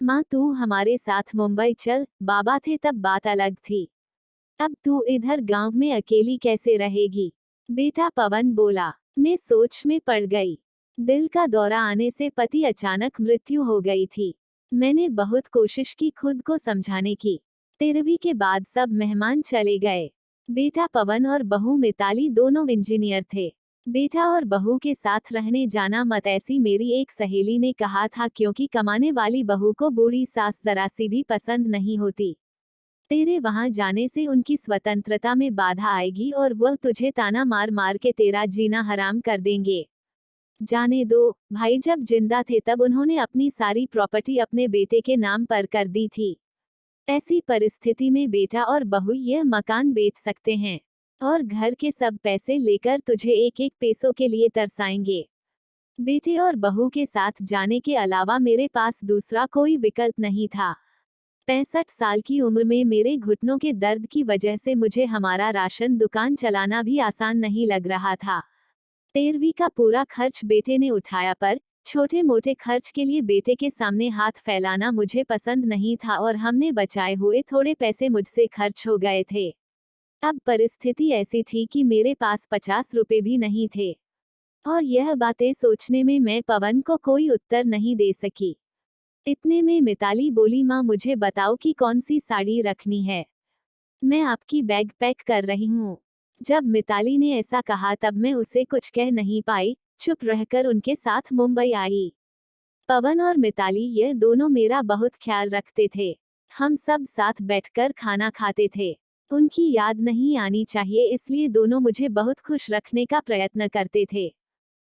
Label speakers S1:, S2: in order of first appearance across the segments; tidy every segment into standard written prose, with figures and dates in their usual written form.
S1: माँ तू हमारे साथ मुंबई चल, बाबा थे तब बात अलग थी। अब तू इधर गांव में अकेली कैसे रहेगी? बेटा पवन बोला। मैं सोच में पड़ गई। दिल का दौरा आने से पति अचानक मृत्यु हो गई थी। मैंने बहुत कोशिश की खुद को समझाने की। 13वीं के बाद सब मेहमान चले गए। बेटा पवन और बहू मिताली दोनों इंजीनियर थे। बेटा और बहू के साथ रहने जाना मत, ऐसी मेरी एक सहेली ने कहा था, क्योंकि कमाने वाली बहू को बूढ़ी सास जरा सी भी पसंद नहीं होती। तेरे वहां जाने से उनकी स्वतंत्रता में बाधा आएगी और वह तुझे ताना मार मार के तेरा जीना हराम कर देंगे। जाने दो भाई, जब जिंदा थे तब उन्होंने अपनी सारी प्रॉपर्टी अपने बेटे के नाम पर कर दी थी। ऐसी परिस्थिति में बेटा और बहू यह मकान बेच सकते हैं और घर के सब पैसे लेकर तुझे एक एक पैसों के लिए तरसाएंगे। बेटे और बहू के साथ जाने के अलावा मेरे पास दूसरा कोई विकल्प नहीं था। 65 साल की उम्र में मेरे घुटनों के दर्द की वजह से मुझे हमारा राशन दुकान चलाना भी आसान नहीं लग रहा था। 13वीं का पूरा खर्च बेटे ने उठाया, पर छोटे मोटे खर्च के लिए बेटे के सामने हाथ फैलाना मुझे पसंद नहीं था और हमने बचाए हुए थोड़े पैसे मुझसे खर्च हो गए थे। अब परिस्थिति ऐसी थी कि मेरे पास 50 रुपए भी नहीं थे और यह बातें सोचने में मैं पवन को कोई उत्तर नहीं दे सकी। इतने में मिताली बोली, माँ मुझे बताओ कि कौन सी साड़ी रखनी है, मैं आपकी बैग पैक कर रही हूँ। जब मिताली ने ऐसा कहा तब मैं उसे कुछ कह नहीं पाई, चुप रहकर उनके साथ मुंबई आई। पवन और मिताली ये दोनों मेरा बहुत ख्याल रखते थे। हम सब साथ बैठकर खाना खाते थे। उनकी याद नहीं आनी चाहिए, इसलिए दोनों मुझे बहुत खुश रखने का प्रयत्न करते थे।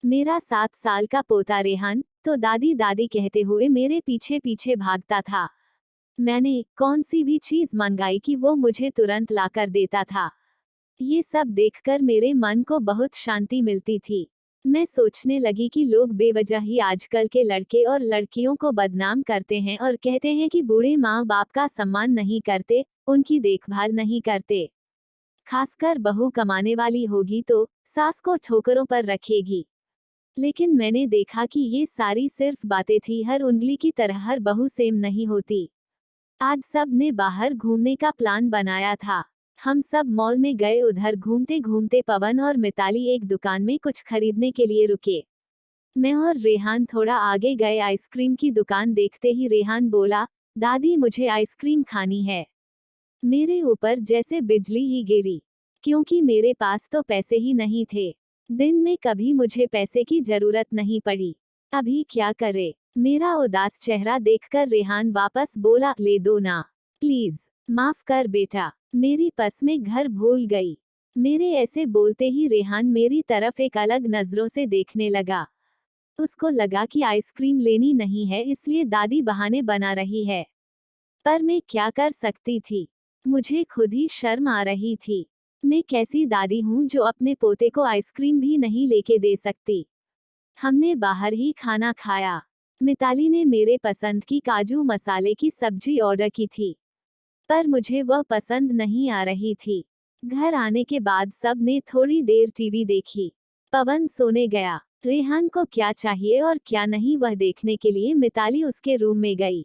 S1: मेरा 7 साल का पोता रेहान तो दादी दादी कहते हुए मेरे पीछे पीछे भागता था। मैंने कौन सी भी चीज मंगाई कि वो मुझे तुरंत लाकर देता था। ये सब देखकर मेरे मन को बहुत शांति मिलती थी। मैं सोचने लगी कि लोग बेवजह ही आजकल के लड़के और लड़कियों को बदनाम करते हैं और कहते हैं कि बूढ़े माँ बाप का सम्मान नहीं करते, उनकी देखभाल नहीं करते। खासकर बहू कमाने वाली होगी तो सास को ठोकरों पर रखेगी। लेकिन मैंने देखा कि ये सारी सिर्फ बातें थी, हर उंगली की तरह हर बहू सेम नहीं होती। आज सब ने बाहर घूमने का प्लान बनाया था। हम सब मॉल में गए। उधर घूमते घूमते पवन और मिताली एक दुकान में कुछ खरीदने के लिए रुके। मैं और रेहान थोड़ा आगे गए। आइसक्रीम की दुकान देखते ही रेहान बोला, दादी मुझे आइसक्रीम खानी है। मेरे ऊपर जैसे बिजली ही गिरी, क्योंकि मेरे पास तो पैसे ही नहीं थे। दिन में कभी मुझे पैसे की जरूरत नहीं पड़ी, अभी क्या करे। मेरा उदास चेहरा देखकर रेहान वापस बोला, ले दो ना प्लीज, माफ कर बेटा, मेरी पर्स में घर भूल गई। मेरे ऐसे बोलते ही रेहान मेरी तरफ एक अलग नजरों से देखने लगा। उसको लगा कि आइसक्रीम लेनी नहीं है, इसलिए दादी बहाने बना रही है। पर मैं क्या कर सकती थी, मुझे खुद ही शर्म आ रही थी। मैं कैसी दादी हूँ जो अपने पोते को आइसक्रीम भी नहीं लेके दे सकती। हमने बाहर ही खाना खाया। मिताली ने मेरे पसंद की काजू मसाले की सब्जी ऑर्डर की थी, पर मुझे वह पसंद नहीं आ रही थी। घर आने के बाद सब ने थोड़ी देर टीवी देखी। पवन सोने गया। रेहान को क्या चाहिए और क्या नहीं वह देखने के लिए मिताली उसके रूम में गई।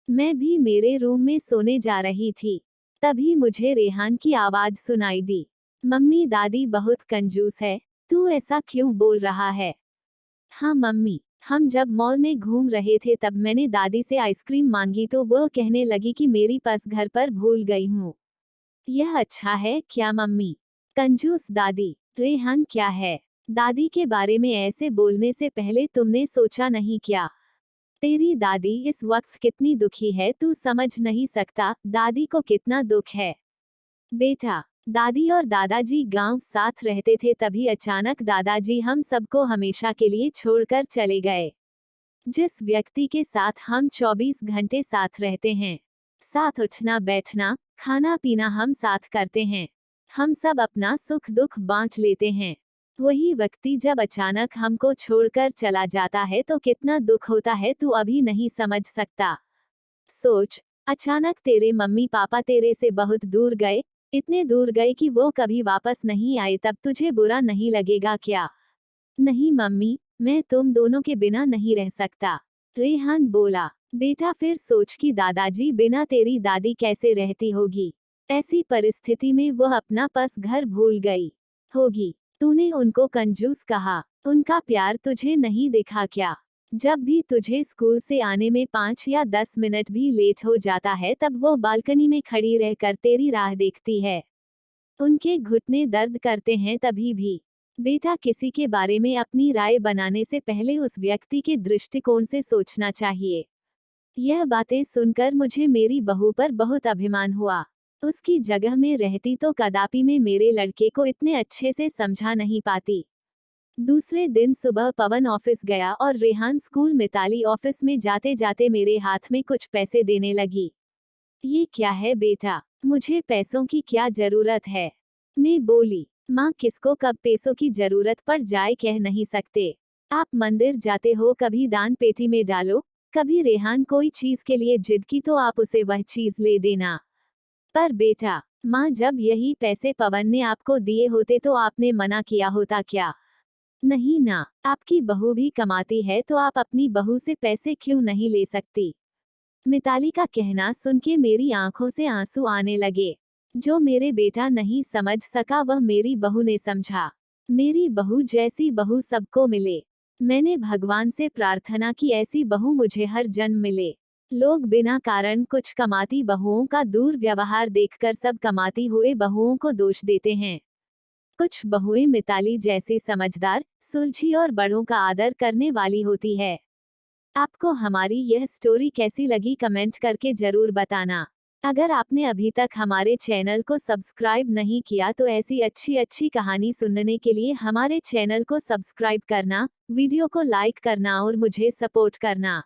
S1: मैं भी मेरे रूम में सोने जा रही थी। तभी मुझे रेहान की आवाज सुनाई दी, मम्मी दादी बहुत कंजूस है, तू ऐसा क्यों बोल रहा है? हाँ मम्मी, हम जब मॉल में घूम रहे थे तब मैंने दादी से आइसक्रीम मांगी तो वह कहने लगी कि मेरी पर्स घर पर भूल गई हूँ। यह अच्छा है क्या मम्मी? कंजूस दादी। रेहान क्या है? दादी के बारे में ऐसे बोलने से पहले तुमने सोचा नहीं क्या? तेरी दादी इस वक्त कितनी दुखी है तू समझ नहीं सकता, दादी को कितना दुख है। बेटा, दादी और दादाजी गांव साथ रहते थे, तभी अचानक दादाजी हम सबको हमेशा के लिए छोड़कर चले गए। जिस व्यक्ति के साथ हम 24 घंटे साथ रहते हैं, साथ उठना बैठना खाना पीना हम साथ करते हैं, हम सब अपना सुख दुख बांट लेते हैं, वही व्यक्ति जब अचानक हमको छोड़कर चला जाता है तो कितना दुख होता है तू अभी नहीं समझ सकता। सोच, अचानक तेरे मम्मी पापा तेरे से बहुत दूर गए, इतने दूर गए कि वो कभी वापस नहीं आए, तब तुझे बुरा नहीं लगेगा क्या? नहीं मम्मी, मैं तुम दोनों के बिना नहीं रह सकता। रेहान बोला, बेटा फिर सोच कि दादाजी बिना तेरी दादी कैसे रहती होगी। ऐसी परिस्थिति में वह अपना पस घर भूल गई होगी। तूने उनको कंजूस कहा, उनका प्यार तुझे नहीं दिखा क्या? जब भी तुझे स्कूल से आने में 5 या 10 मिनट भी लेट हो जाता है तब वो बालकनी में खड़ी रहकर तेरी राह देखती है। उनके घुटने दर्द करते हैं तभी भी। बेटा किसी के बारे में अपनी राय बनाने से पहले उस व्यक्ति के दृष्टिकोण से सोचना चाहिए। यह बातें सुनकर मुझे मेरी बहू पर बहुत अभिमान हुआ। उसकी जगह में रहती तो कदापि मैं मेरे लड़के को इतने अच्छे से समझा नहीं पाती। दूसरे दिन सुबह पवन ऑफिस गया और रेहान स्कूल मिताली ऑफिस में जाते जाते मेरे हाथ में कुछ पैसे देने लगी। ये क्या है बेटा, मुझे पैसों की क्या जरूरत है? मैं बोली, माँ किसको कब पैसों की जरूरत पड़ जाए कह नहीं सकते। आप मंदिर जाते हो, कभी दान पेटी में डालो, कभी रेहान कोई चीज के लिए जिद की तो आप उसे वह चीज ले देना। पर बेटा, माँ जब यही पैसे पवन ने आपको दिए होते तो आपने मना किया होता क्या? नहीं ना, आपकी बहू भी कमाती है तो आप अपनी बहू से पैसे क्यों नहीं ले सकती? मिताली का कहना सुन के मेरी आंखों से आंसू आने लगे। जो मेरे बेटा नहीं समझ सका वह मेरी बहू ने समझा। मेरी बहू जैसी बहू सबको मिले। मैंने भगवान से प्रार्थना की ऐसी बहू मुझे हर जन्म मिले। लोग बिना कारण कुछ कमाती बहुओं का दुर्व्यवहार देखकर सब कमाती हुए बहुओं को दोष देते हैं। कुछ बहुएं मिताली जैसी समझदार, सुलझी और बड़ों का आदर करने वाली होती है। आपको हमारी यह स्टोरी कैसी लगी कमेंट करके जरूर बताना। अगर आपने अभी तक हमारे चैनल को सब्सक्राइब नहीं किया तो ऐसी अच्छी अच्छी कहानी सुनने के लिए हमारे चैनल को सब्सक्राइब करना, वीडियो को लाइक करना और मुझे सपोर्ट करना।